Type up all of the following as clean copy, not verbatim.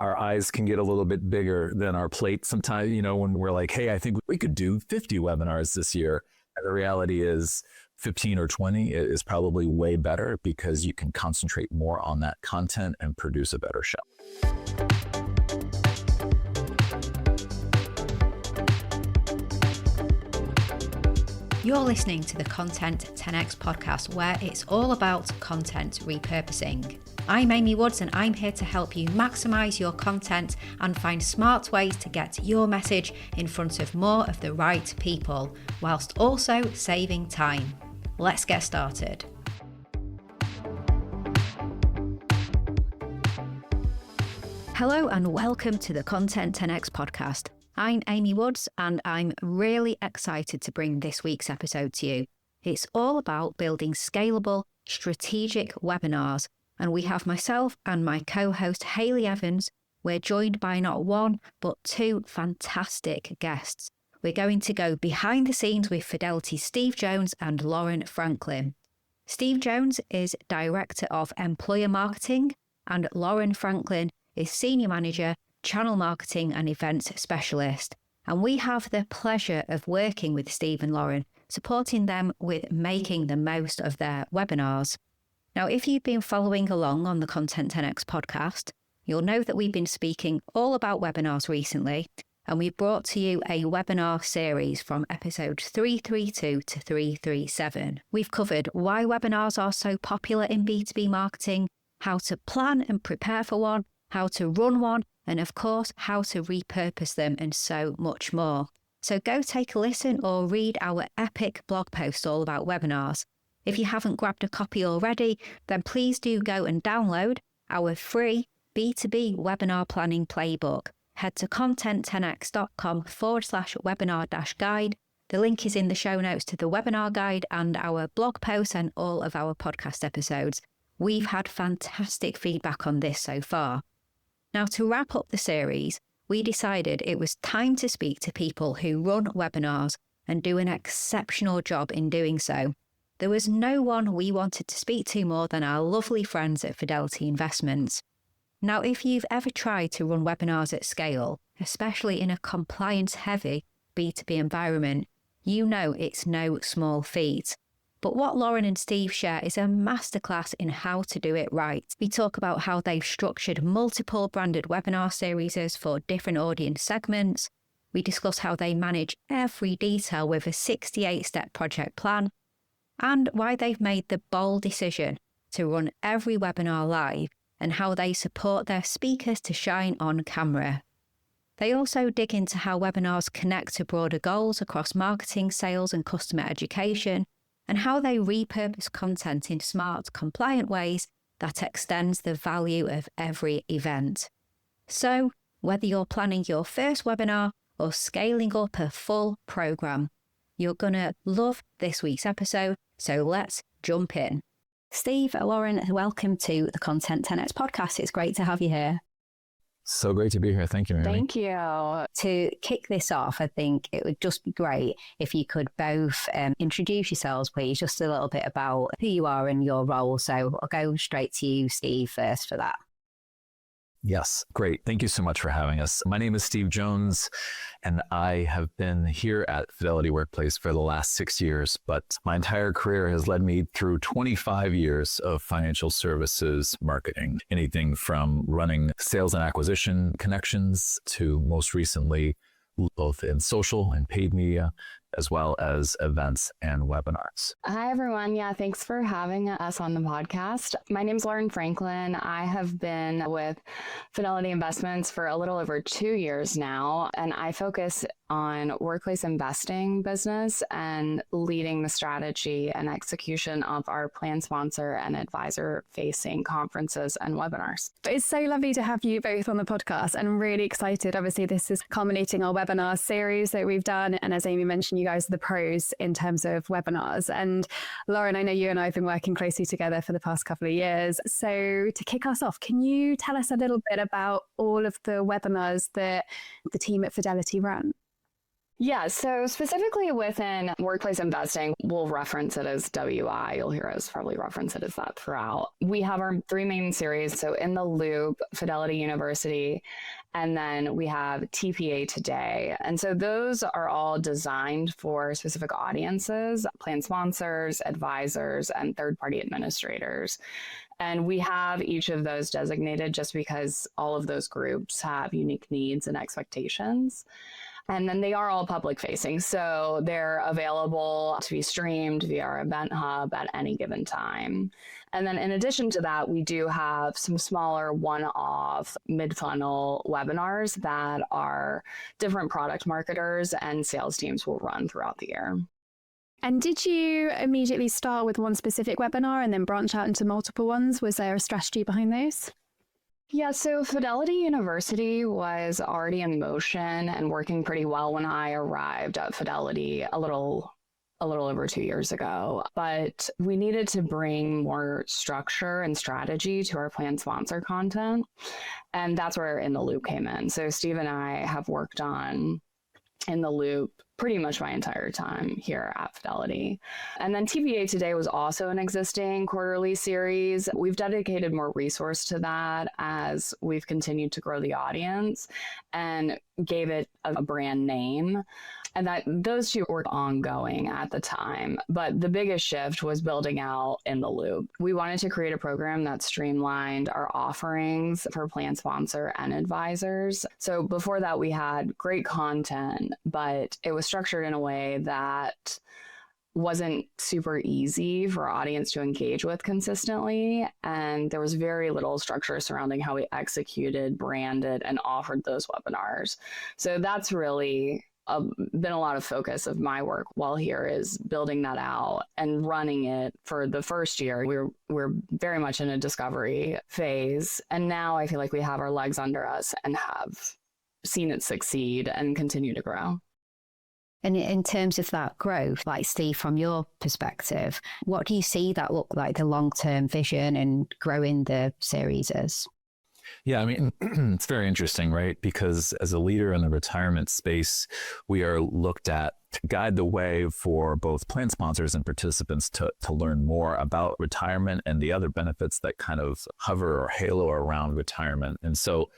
our eyes can get a little bit bigger than our plate sometimes, when we're like, hey, I think we could do 50 webinars this year. And the reality is 15 or 20 is probably way better because you can concentrate more on that content and produce a better show. You're listening to the Content 10X podcast, where it's all about content repurposing. I'm Amy Woods, and I'm here to help you maximize your content and find smart ways to get your message in front of more of the right people, whilst also saving time. Let's get started. Hello and welcome to the Content 10X podcast. I'm Amy Woods, and I'm really excited to bring this week's episode to you. It's all about building scalable, strategic webinars, and we have myself and my co-host Hayley Evans. We're joined by not one, but two fantastic guests. We're going to go behind the scenes with Fidelity's Steve Jones and Lauren Franklin. Steve Jones is Director of Employer Marketing, and Lauren Franklin is Senior Manager, Channel Marketing and Events Specialist. And we have the pleasure of working with Steve and Lauren, supporting them with making the most of their webinars. Now, if you've been following along on the Content 10X podcast, you'll know that we've been speaking all about webinars recently, and we've brought to you a webinar series from episodes 332 to 337. We've covered why webinars are so popular in B2B marketing, how to plan and prepare for one, how to run one, and of course, how to repurpose them, and so much more. So go take a listen or read our epic blog post all about webinars. If you haven't grabbed a copy already, then please do go and download our free B2B webinar planning playbook. Head to content10x.com/webinar-guide. The link is in the show notes to the webinar guide and our blog post and all of our podcast episodes. We've had fantastic feedback on this so far. Now, to wrap up the series, we decided it was time to speak to people who run webinars and do an exceptional job in doing so. There was no one we wanted to speak to more than our lovely friends at Fidelity Investments. Now, if you've ever tried to run webinars at scale, especially in a compliance-heavy B2B environment, you know it's no small feat. But what Lauren and Steve share is a masterclass in how to do it right. We talk about how they've structured multiple branded webinar series for different audience segments. We discuss how they manage every detail with a 68-step project plan, and why they've made the bold decision to run every webinar live, and how they support their speakers to shine on camera. They also dig into how webinars connect to broader goals across marketing, sales, and customer education, and how they repurpose content in smart, compliant ways that extends the value of every event. So, whether you're planning your first webinar or scaling up a full program, you're going to love this week's episode, so let's jump in. Steve, Lauren, welcome to the Content 10X podcast. It's great to have you here. So great to be here. Thank you, Amy. Thank you. To kick this off, I think it would just be great if you could both introduce yourselves, please, just a little bit about who you are and your role. So I'll go straight to you, Steve, first for that. Yes, great. Thank you so much for having us. My name is Steve Jones, and I have been here at Fidelity Workplace for the last 6 years, but my entire career has led me through 25 years of financial services marketing, anything from running sales and acquisition connections to most recently both in social and paid media, as well as events and webinars. Hi, everyone. Yeah, thanks for having us on the podcast. My name's Lauren Franklin. I have been with Fidelity Investments for a little over 2 years now, and I focus on workplace investing business and leading the strategy and execution of our plan sponsor and advisor facing conferences and webinars. It's so lovely to have you both on the podcast, and I'm really excited. Obviously, this is culminating our webinar series that we've done. And as Amy mentioned, you guys are the pros in terms of webinars. And Lauren, I know you and I have been working closely together for the past couple of years. So to kick us off, can you tell us a little bit about all of the webinars that the team at Fidelity run? Yeah, so specifically within workplace investing, we'll reference it as WI. You'll hear us probably reference it as that throughout. We have our three main series. So In the Loop, Fidelity University, and then we have TPA Today. And so those are all designed for specific audiences, plan sponsors, advisors, and third-party administrators. And we have each of those designated just because all of those groups have unique needs and expectations. And then they are all public facing. So they're available to be streamed via our event hub at any given time. And then in addition to that, we do have some smaller one-off mid-funnel webinars that our different product marketers and sales teams will run throughout the year. And did you immediately start with one specific webinar and then branch out into multiple ones? Was there a strategy behind those? Yeah, so Fidelity University was already in motion and working pretty well when I arrived at Fidelity a little over 2 years ago. But we needed to bring more structure and strategy to our plan sponsor content. And that's where In the Loop came in. So Steve and I have worked on In the Loop pretty much my entire time here at Fidelity. And then TPA Today was also an existing quarterly series. We've dedicated more resource to that as we've continued to grow the audience and gave it a brand name. And that those two were ongoing at the time. But the biggest shift was building out In the Loop. We wanted to create a program that streamlined our offerings for plan sponsor and advisors. So before that, we had great content, but it was structured in a way that wasn't super easy for our audience to engage with consistently. And there was very little structure surrounding how we executed, branded, and offered those webinars. So that's really been a lot of focus of my work while here, is building that out and running it. For the first year, we're very much in a discovery phase. And now I feel like we have our legs under us and have seen it succeed and continue to grow. And in terms of that growth, like Steve, from your perspective, what do you see that look like, the long-term vision and growing the series is? Yeah, I mean, it's very interesting, right? Because as a leader in the retirement space, we are looked at to guide the way for both plan sponsors and participants to learn more about retirement and the other benefits that kind of hover or halo around retirement. And so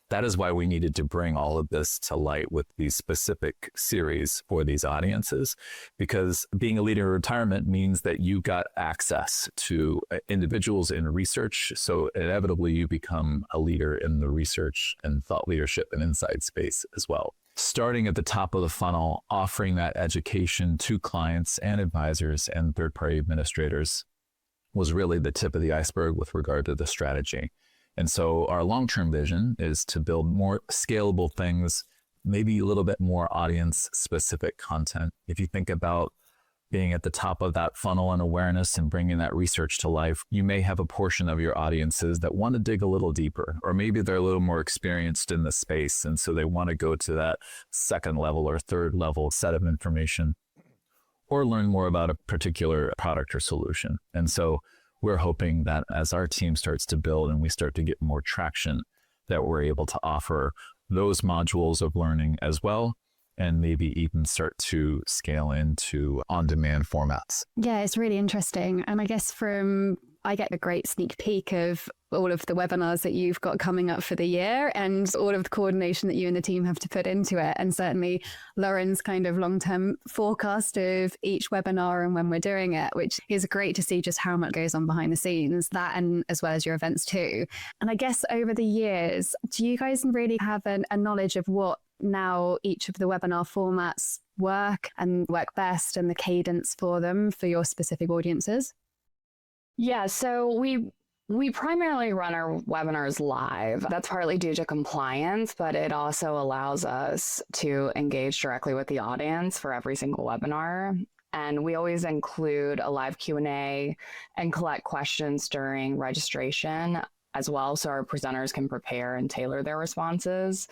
that is why we needed to bring all of this to light with these specific series for these audiences, because being a leader in retirement means that you got access to individuals in research. So inevitably you become a leader in the research and thought leadership and insight space as well. Starting at the top of the funnel, offering that education to clients and advisors and third-party administrators was really the tip of the iceberg with regard to the strategy. And so our long-term vision is to build more scalable things, maybe a little bit more audience-specific content. If you think about being at the top of that funnel and awareness and bringing that research to life, you may have a portion of your audiences that want to dig a little deeper, or maybe they're a little more experienced in the space, and so they want to go to that second level or third level set of information, or learn more about a particular product or solution. And so we're hoping that as our team starts to build and we start to get more traction, that we're able to offer those modules of learning as well, and maybe even start to scale into on-demand formats. Yeah, it's really interesting. And I guess I get a great sneak peek of all of the webinars that you've got coming up for the year and all of the coordination that you and the team have to put into it. And certainly Lauren's kind of long-term forecast of each webinar and when we're doing it, which is great to see just how much goes on behind the scenes, that and as well as your events too. And I guess over the years, do you guys really have a knowledge of what now each of the webinar formats work best and the cadence for them for your specific audiences? Yeah, so we primarily run our webinars live. That's partly due to compliance, but it also allows us to engage directly with the audience for every single webinar. And we always include a live Q&A and collect questions during registration as well, so our presenters can prepare and tailor their responses.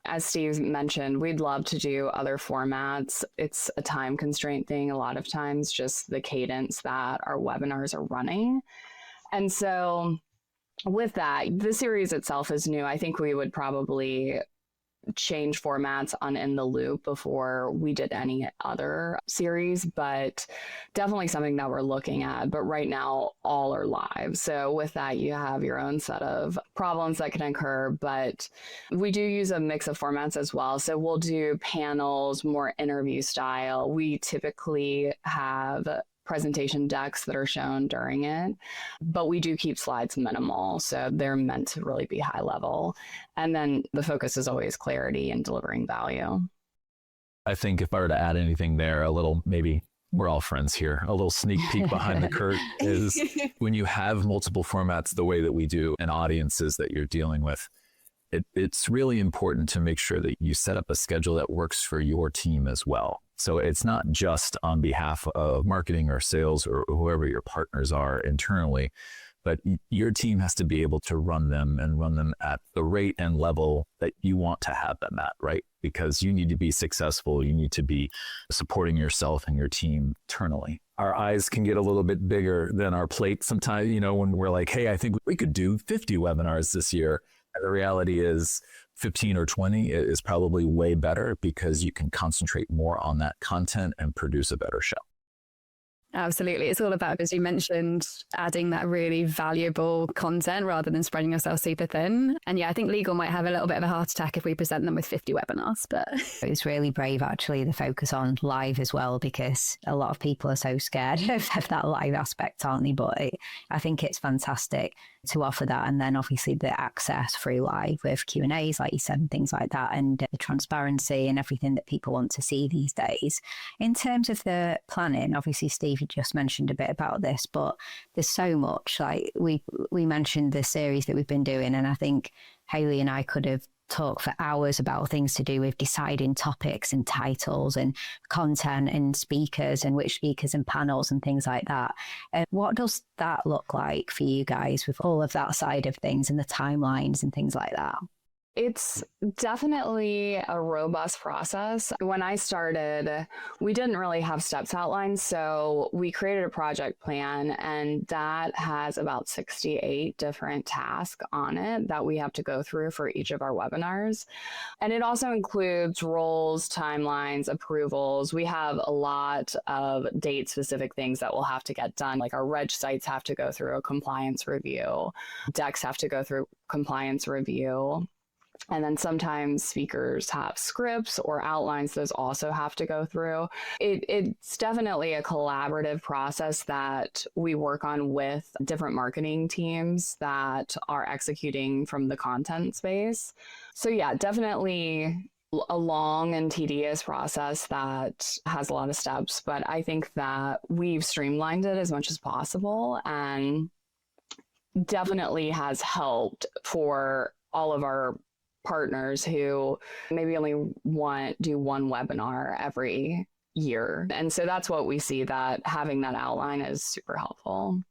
As Steve mentioned, we'd love to do other formats. It's a time constraint thing a lot of times, just the cadence that our webinars are running. And so with that, the series itself is new. I think we would probably change formats on In the Loop before we did any other series, but definitely something that we're looking at. But right now, all are live. So with that, you have your own set of problems that can occur, but we do use a mix of formats as well. So we'll do panels, more interview style. We typically have presentation decks that are shown during it, but we do keep slides minimal. So they're meant to really be high level. And then the focus is always clarity and delivering value. I think if I were to add anything there, a little, maybe we're all friends here, a little sneak peek behind the curtain is when you have multiple formats the way that we do and audiences that you're dealing with, it's really important to make sure that you set up a schedule that works for your team as well. So it's not just on behalf of marketing or sales or whoever your partners are internally, but your team has to be able to run them and run them at the rate and level that you want to have them at, right? Because you need to be successful. You need to be supporting yourself and your team internally. Our eyes can get a little bit bigger than our plate sometimes, when we're like, hey, I think we could do 50 webinars this year. And the reality is 15 or 20 is probably way better because you can concentrate more on that content and produce a better show. Absolutely. It's all about, as you mentioned, adding that really valuable content rather than spreading yourself super thin. And yeah, I think legal might have a little bit of a heart attack if we present them with 50 webinars, but it's really brave, actually, the focus on live as well, because a lot of people are so scared of that live aspect, aren't they? But I think it's fantastic to offer that. And then obviously the access through live with Q&As, like you said, and things like that, and the transparency and everything that people want to see these days. In terms of the planning, obviously, Steve, you just mentioned a bit about this, but there's so much. Like we mentioned the series that we've been doing, and I think Hayley and I could have talked for hours about things to do with deciding topics and titles and content and speakers and which speakers and panels and things like that. What does that look like for you guys with all of that side of things and the timelines and things like that? It's definitely a robust process. When I started, we didn't really have steps outlined, so we created a project plan, and that has about 68 different tasks on it that we have to go through for each of our webinars. And it also includes roles, timelines, approvals. We have a lot of date-specific things that will have to get done, like our reg sites have to go through a compliance review, decks have to go through compliance review. And then sometimes speakers have scripts or outlines, those also have to go through. It's definitely a collaborative process that we work on with different marketing teams that are executing from the content space. So yeah, definitely a long and tedious process that has a lot of steps, but I think that we've streamlined it as much as possible and definitely has helped for all of our partners who maybe only do one webinar every year. And so that's what we see, that having that outline is super helpful.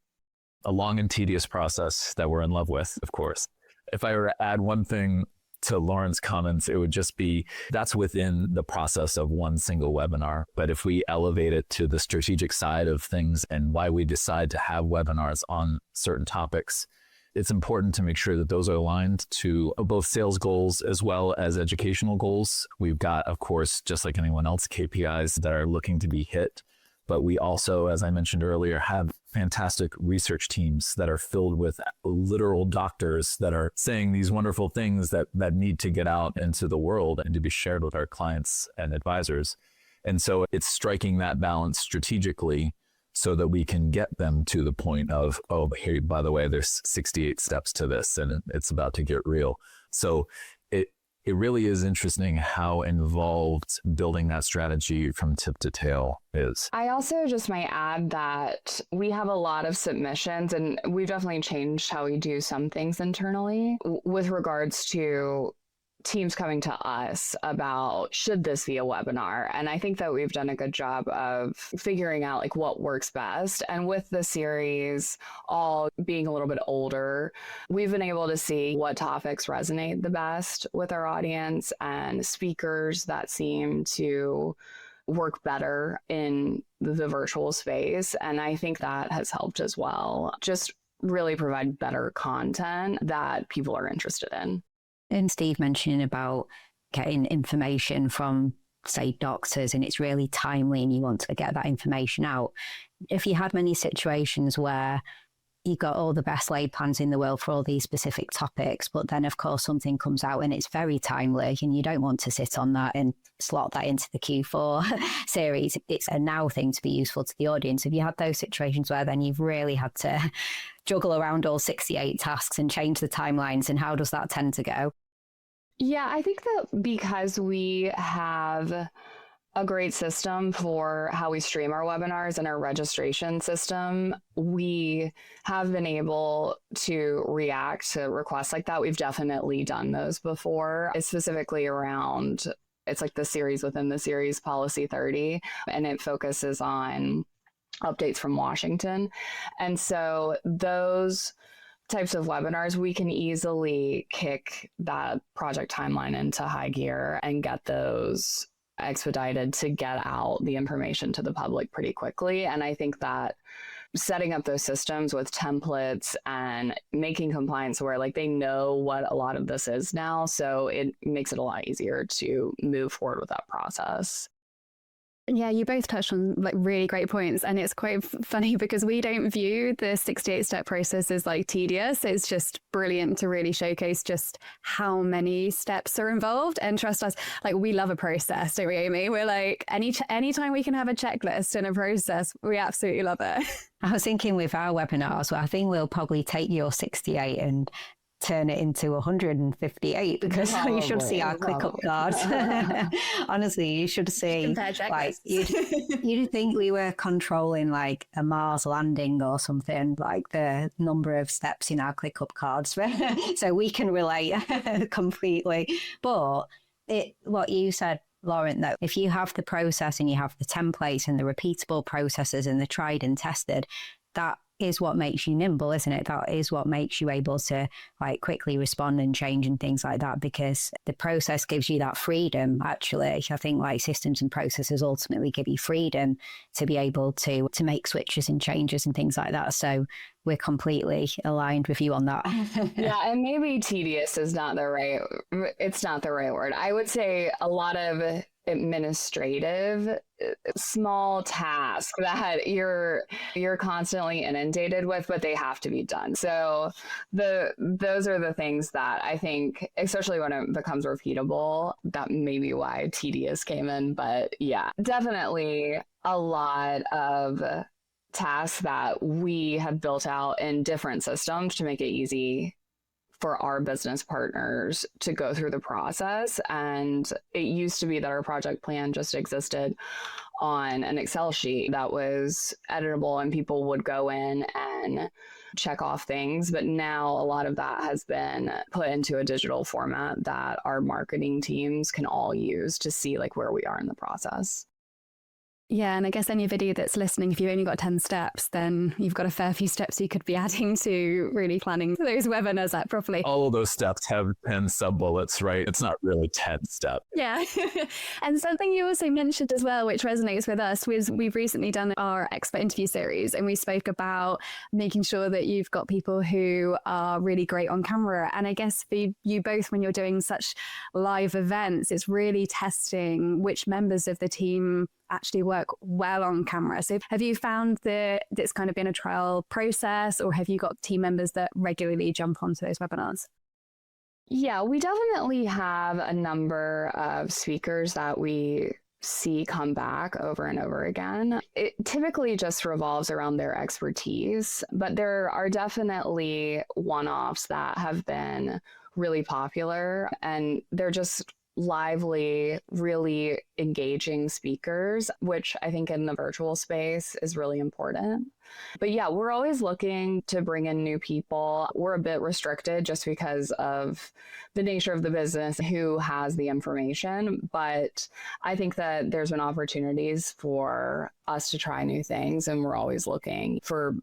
A long and tedious process that we're in love with, of course. If I were to add one thing to Lauren's comments, it would just be that's within the process of one single webinar. But if we elevate it to the strategic side of things and why we decide to have webinars on certain topics, it's important to make sure that those are aligned to both sales goals as well as educational goals. We've got, of course, just like anyone else, KPIs that are looking to be hit. But we also, as I mentioned earlier, have fantastic research teams that are filled with literal doctors that are saying these wonderful things that need to get out into the world and to be shared with our clients and advisors. And so it's striking that balance strategically so that we can get them to the point of, oh, but here, by the way, there's 68 steps to this and it's about to get real. So it really is interesting how involved building that strategy from tip to tail is. I also just might add that we have a lot of submissions, and we've definitely changed how we do some things internally with regards to teams coming to us about, should this be a webinar? And I think that we've done a good job of figuring out like what works best. And with the series all being a little bit older, we've been able to see what topics resonate the best with our audience and speakers that seem to work better in the virtual space. And I think that has helped as well. Just really provide better content that people are interested in. And Steve mentioning about getting information from, say, doctors, and it's really timely and you want to get that information out. If you had many situations where you got all the best laid plans in the world for all these specific topics, but then of course something comes out and it's very timely and you don't want to sit on that and slot that into the Q4 series. It's a now thing to be useful to the audience. Have you had those situations where then you've really had to juggle around all 68 tasks and change the timelines, and how does that tend to go? Yeah, I think that because we have a great system for how we stream our webinars and our registration system, we have been able to react to requests like that. We've definitely done those before. It's specifically around, it's like the series within the series, Policy 30, and it focuses on updates from Washington. And so those types of webinars, we can easily kick that project timeline into high gear and get those expedited to get out the information to the public pretty quickly. And I think that setting up those systems with templates and making compliance where like they know what a lot of this is now, so it makes it a lot easier to move forward with that process. Yeah, you both touched on like really great points, and it's quite funny because we don't view the 68-step process as like tedious. It's just brilliant to really showcase just how many steps are involved. And trust us, like we love a process, don't we, Amy? We're like anytime we can have a checklist and a process, we absolutely love it. I was thinking with our webinars, well, I think we'll probably take your 68 and turn it into 158 because you should see our ClickUp cards. Honestly, you should see, like, you'd think we were controlling like a Mars landing or something, like the number of steps in our ClickUp cards. So we can relate completely. But what you said, Lauren, though, if you have the process and you have the templates and the repeatable processes and the tried and tested, that is what makes you nimble, isn't it? That is what makes you able to like quickly respond and change and things like that, because the process gives you that freedom. Actually, I think like systems and processes ultimately give you freedom to be able to make switches and changes and things like that. So we're completely aligned with you on that. Yeah, and maybe tedious is not the right, it's not the right word. I would say a lot of administrative small tasks that you're constantly inundated with, but they have to be done. So those are the things that I think, especially when it becomes repeatable, that may be why tedious came in. But yeah, definitely a lot of tasks that we have built out in different systems to make it easy for our business partners to go through the process. And it used to be that our project plan just existed on an Excel sheet that was editable and people would go in and check off things. But now a lot of that has been put into a digital format that our marketing teams can all use to see like where we are in the process. Yeah, and I guess anybody that's listening, if you've only got 10 steps, then you've got a fair few steps you could be adding to really planning those webinars out properly. All of those steps have 10 sub-bullets, right? It's not really 10 steps. Yeah. And something you also mentioned as well, which resonates with us, was we've recently done our expert interview series, and we spoke about making sure that you've got people who are really great on camera. And I guess for you both, when you're doing such live events, it's really testing which members of the team actually work well on camera. So have you found that it's kind of been a trial process, or have you got team members that regularly jump onto those webinars? Yeah, we definitely have a number of speakers that we see come back over and over again. It typically just revolves around their expertise, but there are definitely one-offs that have been really popular, and they're just lively, really engaging speakers, which I think in the virtual space is really important. But yeah, we're always looking to bring in new people. We're a bit restricted just because of the nature of the business, who has the information. But I think that there's been opportunities for us to try new things, and we're always looking for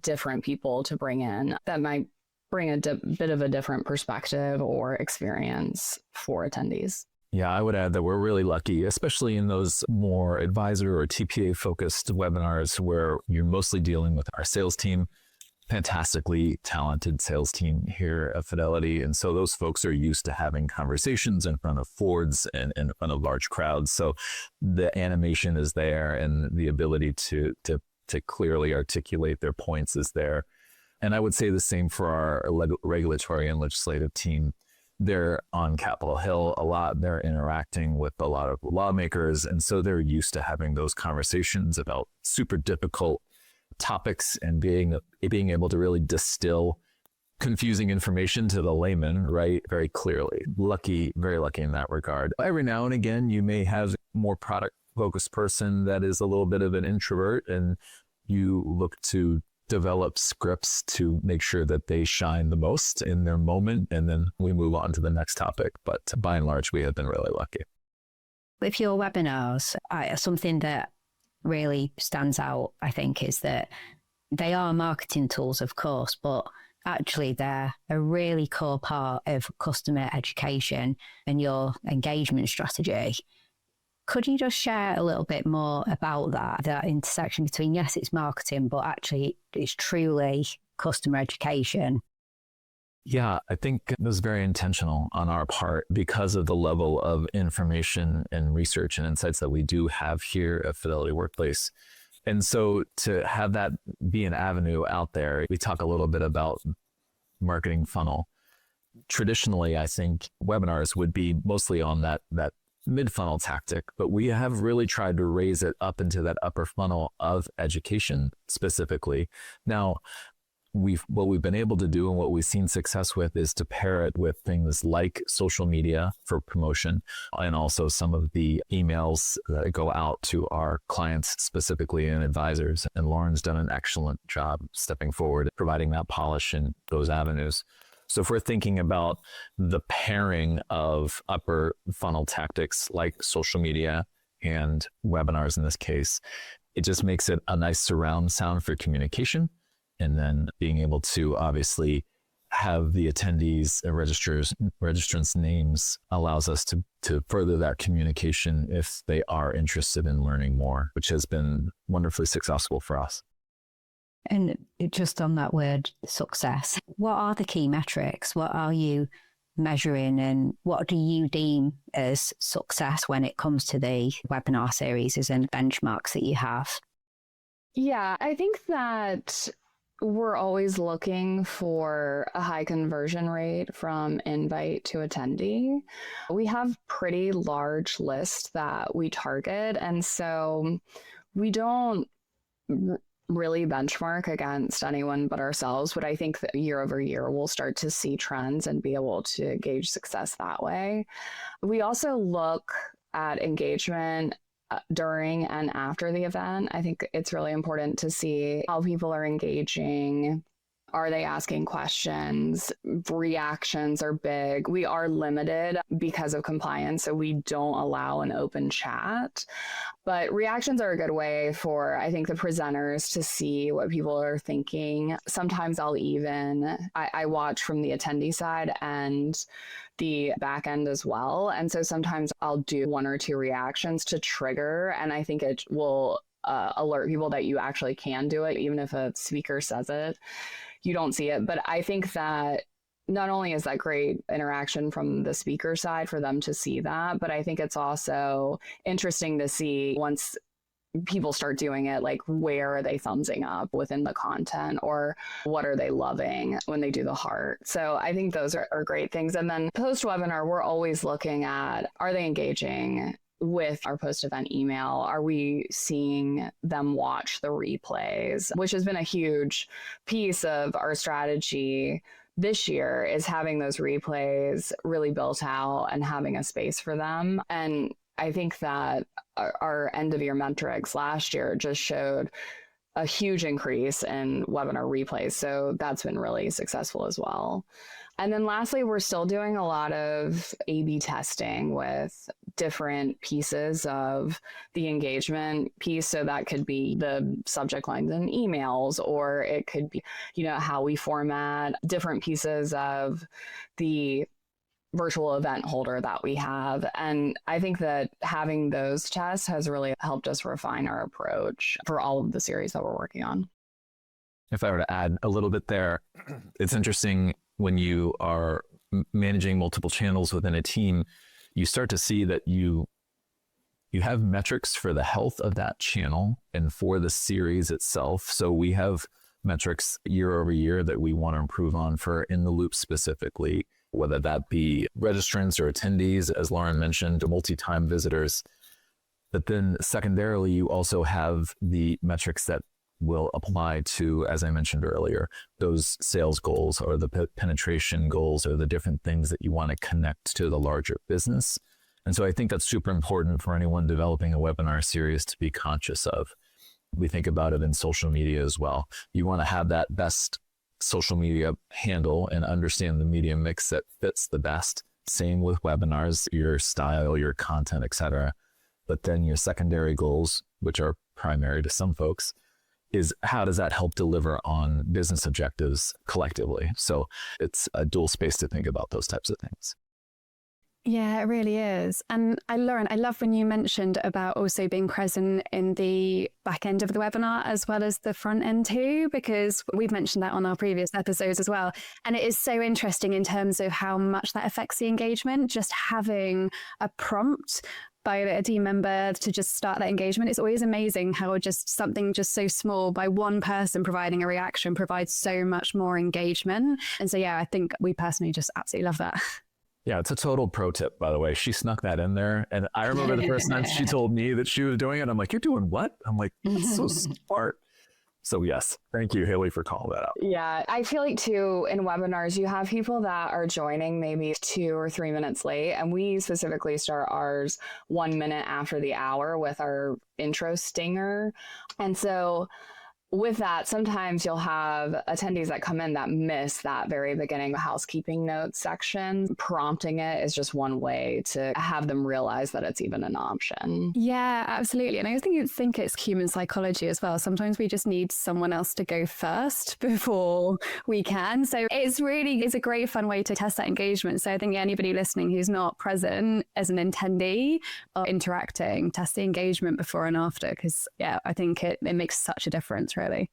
different people to bring in that might bring a bit of a different perspective or experience for attendees. Yeah, I would add that we're really lucky, especially in those more advisor or TPA focused webinars where you're mostly dealing with our sales team, fantastically talented sales team here at Fidelity. And so those folks are used to having conversations in front of Fords and in front of large crowds. So the animation is there and the ability to clearly articulate their points is there. And I would say the same for our regulatory and legislative team. They're on Capitol Hill a lot. They're interacting with a lot of lawmakers. And so they're used to having those conversations about super difficult topics and being able to really distill confusing information to the layman, right, very clearly. Very lucky in that regard. Every now and again, you may have a more product-focused person that is a little bit of an introvert, and you look to develop scripts to make sure that they shine the most in their moment, and then we move on to the next topic. But by and large, we have been really lucky. With your webinars, something that really stands out, I think, is that they are marketing tools, of course, but actually they're a really core part of customer education and your engagement strategy. Could you just share a little bit more about that intersection between, yes, it's marketing, but actually it's truly customer education? Yeah, I think it was very intentional on our part because of the level of information and research and insights that we do have here at Fidelity Workplace. And so to have that be an avenue out there, we talk a little bit about marketing funnel. Traditionally, I think webinars would be mostly on that mid-funnel tactic, but we have really tried to raise it up into that upper funnel of education specifically. Now, what we've been able to do and what we've seen success with is to pair it with things like social media for promotion and also some of the emails that go out to our clients specifically and advisors. And Lauren's done an excellent job stepping forward, providing that polish in those avenues. So if we're thinking about the pairing of upper funnel tactics like social media and webinars in this case, it just makes it a nice surround sound for communication. And then being able to obviously have the attendees, registrants' names allows us to further that communication if they are interested in learning more, which has been wonderfully successful for us. And just on that word, success, what are the key metrics? What are you measuring and what do you deem as success when it comes to the webinar series and benchmarks that you have? Yeah, I think that we're always looking for a high conversion rate from invite to attendee. We have pretty large lists that we target, and so we don't really benchmark against anyone but ourselves, but I think that year over year we'll start to see trends and be able to gauge success that way. We also look at engagement during and after the event. I think it's really important to see how people are engaging. Are they asking questions? Reactions are big. We are limited because of compliance, so we don't allow an open chat. But reactions are a good way for, I think, the presenters to see what people are thinking. Sometimes I watch from the attendee side and the back end as well. And so sometimes I'll do one or two reactions to trigger, and I think it will alert people that you actually can do it, even if a speaker says it. You don't see it. But I think that not only is that great interaction from the speaker side for them to see that, but I think it's also interesting to see once people start doing it, like where are they thumbsing up within the content or what are they loving when they do the heart. So I think those are great things. And then post-webinar, we're always looking at, are they engaging with our post-event email? Are we seeing them watch the replays, which has been a huge piece of our strategy this year, is having those replays really built out and having a space for them. And I think that our end of year metrics last year just showed a huge increase in webinar replays. So that's been really successful as well. And then lastly, we're still doing a lot of A/B testing with different pieces of the engagement piece. So that could be the subject lines in emails, or it could be, how we format different pieces of the virtual event holder that we have. And I think that having those tests has really helped us refine our approach for all of the series that we're working on. if I were to add a little bit there, it's interesting when you are managing multiple channels within a team, you start to see that you have metrics for the health of that channel and for the series itself. So we have metrics year over year that we want to improve on for In the Loop specifically, whether that be registrants or attendees, as Lauren mentioned, multi-time visitors. But then secondarily, you also have the metrics that will apply to, as I mentioned earlier, those sales goals or the penetration goals or the different things that you want to connect to the larger business. And so I think that's super important for anyone developing a webinar series to be conscious of. We think about it in social media as well. You want to have that best social media handle and understand the media mix that fits the best. Same with webinars, your style, your content, etc. But then your secondary goals, which are primary to some folks, is how does that help deliver on business objectives collectively? So it's a dual space to think about those types of things. Yeah, it really is. And Lauren, I love when you mentioned about also being present in the back end of the webinar as well as the front end too, because we've mentioned that on our previous episodes as well. And it is so interesting in terms of how much that affects the engagement, just having a prompt by a team member to just start that engagement. It's always amazing how just something just so small by one person providing a reaction provides so much more engagement. And so, yeah, I think we personally just absolutely love that. Yeah, it's a total pro tip, by the way. She snuck that in there. And I remember the first time she told me that she was doing it, I'm like, you're doing what? I'm like, that's so smart. So yes, thank you, Haley, for calling that out. Yeah, I feel like too, in webinars, you have people that are joining maybe 2 or 3 minutes late. And we specifically start ours 1 minute after the hour with our intro stinger. And so with that, sometimes you'll have attendees that come in that miss that very beginning housekeeping notes section. Prompting it is just one way to have them realize that it's even an option. Yeah, absolutely. And I think it's human psychology as well. Sometimes we just need someone else to go first before we can. So it's a great fun way to test that engagement. So I think anybody listening who's not present as an attendee or interacting, test the engagement before and after, because yeah, I think it makes such a difference. Really.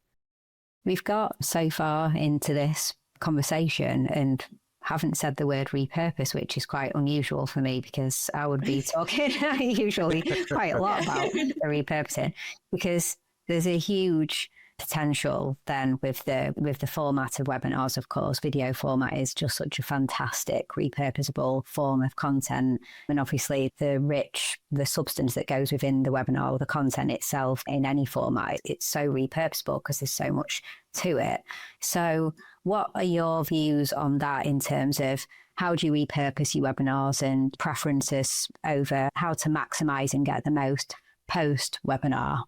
We've got so far into this conversation and haven't said the word repurpose, which is quite unusual for me because I would be talking usually quite a lot about the repurposing, because there's a huge potential then with the format of webinars. Of course, video format is just such a fantastic repurposable form of content, and obviously the substance that goes within the webinar or the content itself in any format, it's so repurposable because there's so much to it. So what are your views on that in terms of how do you repurpose your webinars and preferences over how to maximize and get the most post webinar?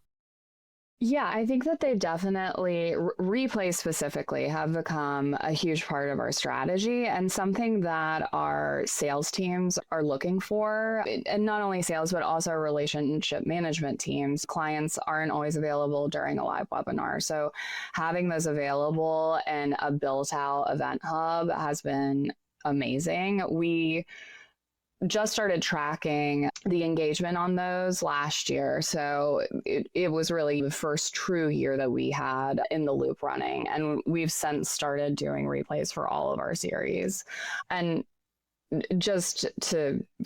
Yeah, I think that they definitely, replays specifically, have become a huge part of our strategy and something that our sales teams are looking for. And not only sales, but also our relationship management teams. Clients aren't always available during a live webinar. So having those available and a built out event hub has been amazing. We just started tracking the engagement on those last year. So it was really the first true year that we had In the Loop running. And we've since started doing replays for all of our series. And just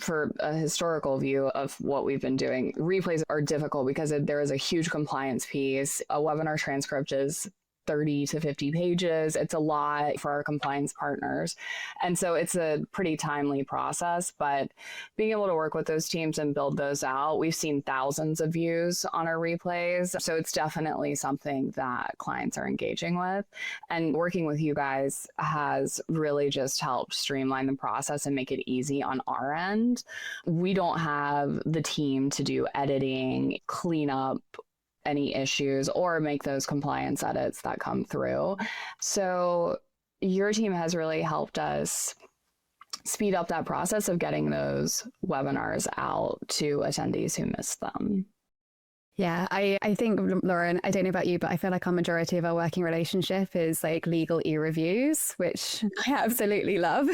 for a historical view of what we've been doing, replays are difficult because there is a huge compliance piece. A webinar transcript is 30 to 50 pages. It's a lot for our compliance partners. And so it's a pretty timely process, but being able to work with those teams and build those out, we've seen thousands of views on our replays. So it's definitely something that clients are engaging with. And working with you guys has really just helped streamline the process and make it easy on our end. We don't have the team to do editing, clean up any issues, or make those compliance edits that come through. So your team has really helped us speed up that process of getting those webinars out to attendees who missed them. Yeah, I think, Lauren, I don't know about you, but I feel like our majority of our working relationship is like legal e-reviews, which I absolutely love.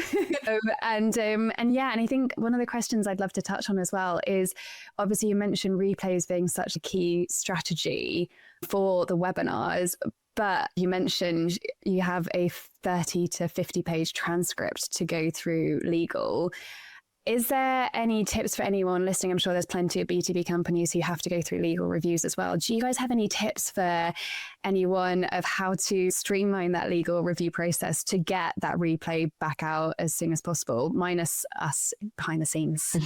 And I think one of the questions I'd love to touch on as well is, obviously you mentioned replays being such a key strategy for the webinars, but you mentioned you have a 30 to 50 page transcript to go through legal. Is there any tips for anyone listening? I'm sure there's plenty of B2B companies who have to go through legal reviews as well. Do you guys have any tips for anyone of how to streamline that legal review process to get that replay back out as soon as possible, minus us behind the scenes?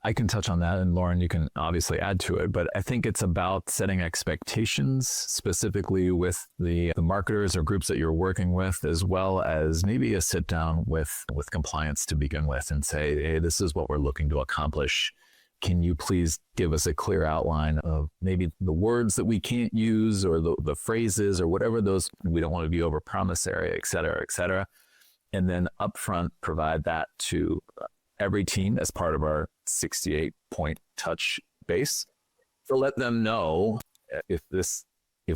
I can touch on that, and Lauren, you can obviously add to it, but I think it's about setting expectations specifically with the marketers or groups that you're working with, as well as maybe a sit down with compliance to begin with and say, hey, this is what we're looking to accomplish. Can you please give us a clear outline of maybe the words that we can't use, or the phrases, or whatever those, we don't want to be over promissory, et cetera, and then upfront provide that to every team as part of our 68-point touch base to let them know if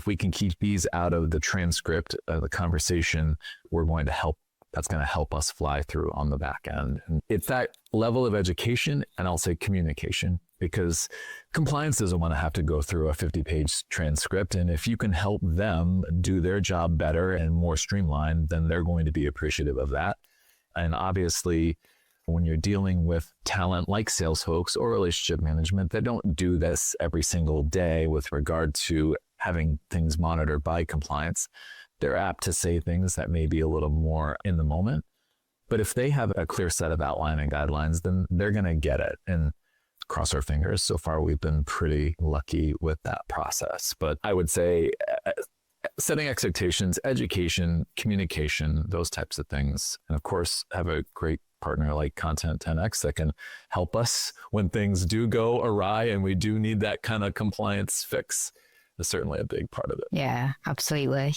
we can keep these out of the transcript of the conversation, we're going to help. That's going to help us fly through on the back end. And it's that level of education, and I'll say communication, because compliance doesn't want to have to go through a 50-page transcript. And if you can help them do their job better and more streamlined, then they're going to be appreciative of that. And obviously, when you're dealing with talent like sales folks or relationship management that don't do this every single day with regard to having things monitored by compliance, they're apt to say things that may be a little more in the moment. But if they have a clear set of outlining guidelines, then they're going to get it. And cross our fingers. So far, we've been pretty lucky with that process. But I would say setting expectations, education, communication, those types of things. And of course, have a great partner like Content 10X that can help us when things do go awry and we do need that kind of compliance fix. Is certainly a big part of it. Yeah, absolutely.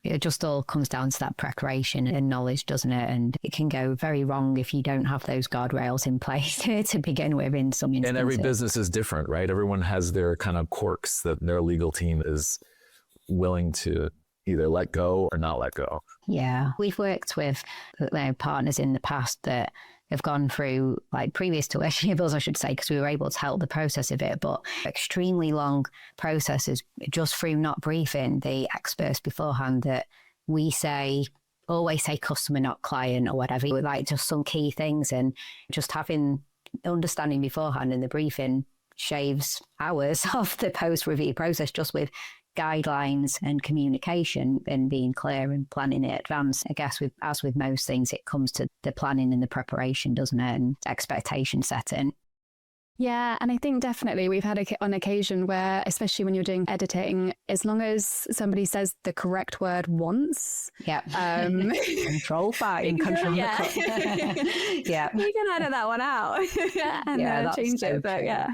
It just all comes down to that preparation and knowledge, doesn't it? And it can go very wrong if you don't have those guardrails in place to begin with in some instances. And every business is different, right? Everyone has their kind of quirks that their legal team is willing to either let go or not let go. Yeah. We've worked with partners in the past that have gone through, like previous to us, I should say, because we were able to help the process of it, but extremely long processes just through not briefing the experts beforehand, that we always say customer, not client, or whatever, like just some key things, and just having understanding beforehand in the briefing shaves hours of the post-review process, just with guidelines and communication and being clear and planning in advance. I guess as with most things, it comes to the planning and the preparation, doesn't it? And expectation setting. Yeah, and I think definitely we've had on occasion where, especially when you're doing editing, as long as somebody says the correct word once, control fine, control. Yeah, yeah, you can edit that one out and change so it. But true. yeah,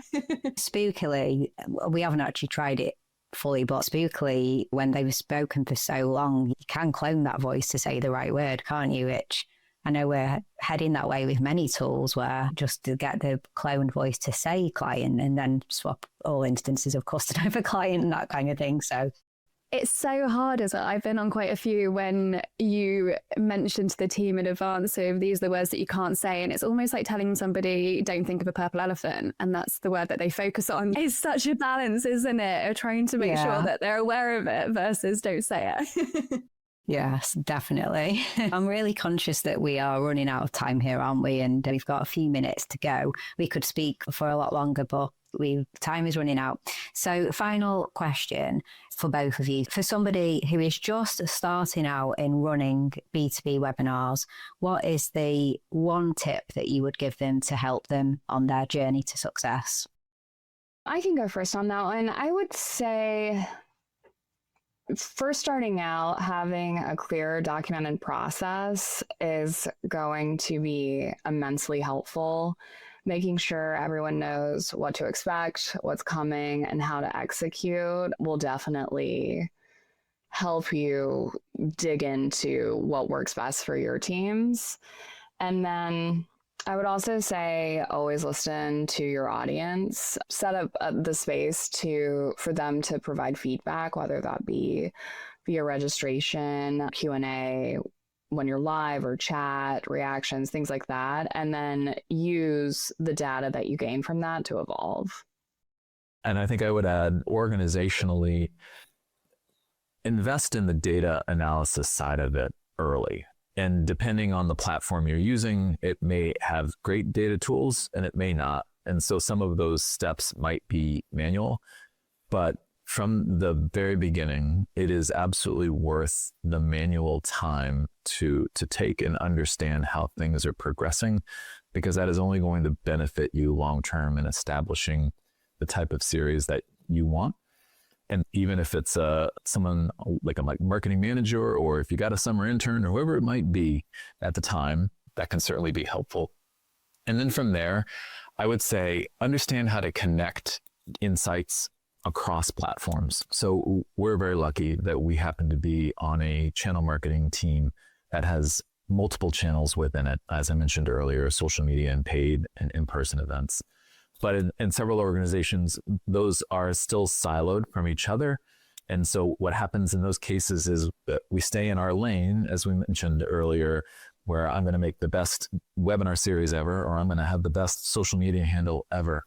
Spookily, we haven't actually tried it fully, but spookily, when they've spoken for so long, you can clone that voice to say the right word, can't you? Which I know we're heading that way with many tools, where just to get the cloned voice to say client and then swap all instances of customer for client and that kind of thing. So it's so hard as well. I've been on quite a few when you mentioned to the team in advance of these are the words that you can't say. And it's almost like telling somebody, don't think of a purple elephant. And that's the word that they focus on. It's such a balance, isn't it? Of trying to make sure that they're aware of it versus don't say it. Yes, definitely. I'm really conscious that we are running out of time here, aren't we? And we've got a few minutes to go. We could speak for a lot longer, but time is running out. So final question for both of you. For somebody who is just starting out in running B2B webinars, what is the one tip that you would give them to help them on their journey to success? I can go first on that one. I would say, first starting out, having a clear documented process is going to be immensely helpful. Making sure everyone knows what to expect, what's coming, and how to execute will definitely help you dig into what works best for your teams. And then I would also say always listen to your audience. Set up the space for them to provide feedback, whether that be via registration, Q&A, when you're live, or chat, reactions, things like that. And then use the data that you gain from that to evolve. And I think I would add, organizationally, invest in the data analysis side of it early. And depending on the platform you're using, it may have great data tools and it may not. And so some of those steps might be manual, but from the very beginning, it is absolutely worth the manual time to take and understand how things are progressing, because that is only going to benefit you long-term in establishing the type of series that you want. And even if it's someone like a marketing manager, or if you got a summer intern or whoever it might be at the time, that can certainly be helpful. And then from there, I would say understand how to connect insights across platforms. So we're very lucky that we happen to be on a channel marketing team that has multiple channels within it, as I mentioned earlier, social media and paid and in-person events. But in several organizations, those are still siloed from each other. And so what happens in those cases is that we stay in our lane, as we mentioned earlier, where I'm going to make the best webinar series ever, or I'm going to have the best social media handle ever.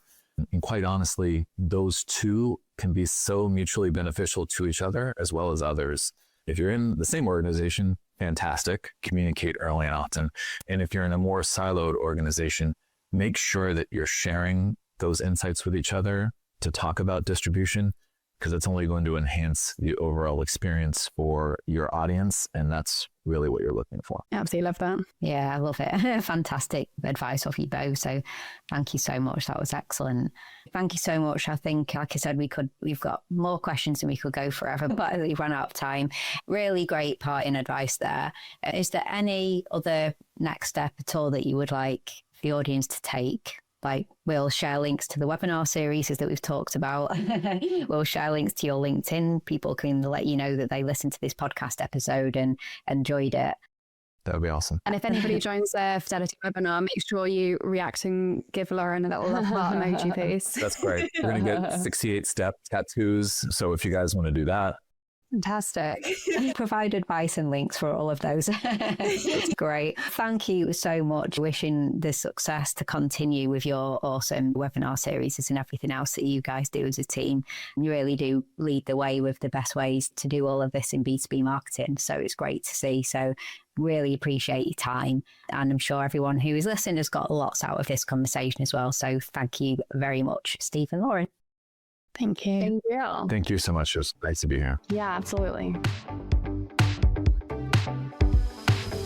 And quite honestly, those two can be so mutually beneficial to each other as well as others. If you're in the same organization, fantastic, communicate early and often. And if you're in a more siloed organization, make sure that you're sharing those insights with each other to talk about distribution, because it's only going to enhance the overall experience for your audience. And that's really what you're looking for. Absolutely love that. Yeah, I love it. Fantastic advice off you both. So thank you so much. That was excellent. Thank you so much. I think, like I said, we've got more questions and we could go forever, but we've run out of time. Really great parting advice there. Is there any other next step at all that you would like the audience to take? Like, we'll share links to the webinar series that we've talked about. We'll share links to your LinkedIn. People can let you know that they listened to this podcast episode and enjoyed it. That would be awesome. And if anybody joins the Fidelity webinar, make sure you react and give Lauren a little love heart emoji, please. That's great. We're going to get 68-step tattoos. So if you guys want to do that. Fantastic. Provide advice and links for all of those. It's great. Thank you so much. Wishing the success to continue with your awesome webinar series and everything else that you guys do as a team. You really do lead the way with the best ways to do all of this in B2B marketing. So it's great to see. So really appreciate your time. And I'm sure everyone who is listening has got lots out of this conversation as well. So thank you very much, Steve and Lauren. Thank you. Thank you. Thank you so much. It was nice to be here. Yeah, absolutely.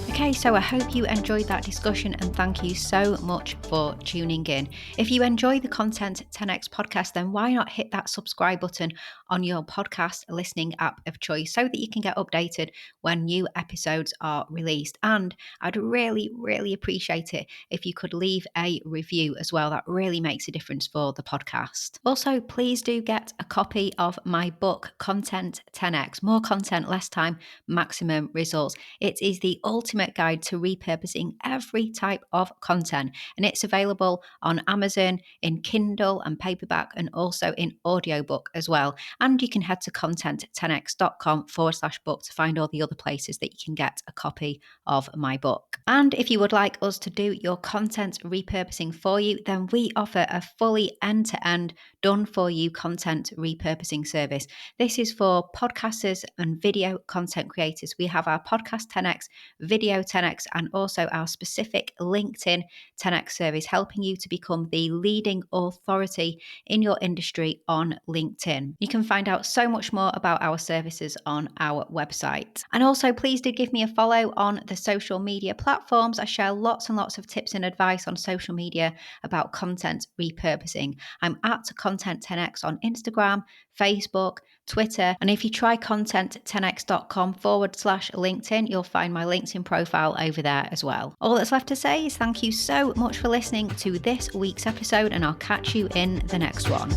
Okay, so I hope you enjoyed that discussion and thank you so much for tuning in. If you enjoy the Content 10X podcast, then why not hit that subscribe button on your podcast listening app of choice so that you can get updated when new episodes are released. And I'd really, really appreciate it if you could leave a review as well. That really makes a difference for the podcast. Also, please do get a copy of my book, Content 10X, More Content, Less Time, Maximum Results. It is the ultimate guide to repurposing every type of content, and it's available on Amazon in Kindle and paperback and also in audiobook as well. And you can head to content10x.com/book to find all the other places that you can get a copy of my book. And if you would like us to do your content repurposing for you, then we offer a fully end-to-end done for you content repurposing service. This is for podcasters and video content creators. We have our Podcast 10X, Video 10X, and also our specific LinkedIn 10X service, helping you to become the leading authority in your industry on LinkedIn. You can find out so much more about our services on our website. And also, please do give me a follow on the social media platforms. I share lots and lots of tips and advice on social media about content repurposing. I'm at Content 10X on Instagram, Facebook, Twitter. And if you try content10x.com/LinkedIn, you'll find my LinkedIn profile over there as well. All that's left to say is thank you so much for listening to this week's episode, and I'll catch you in the next one.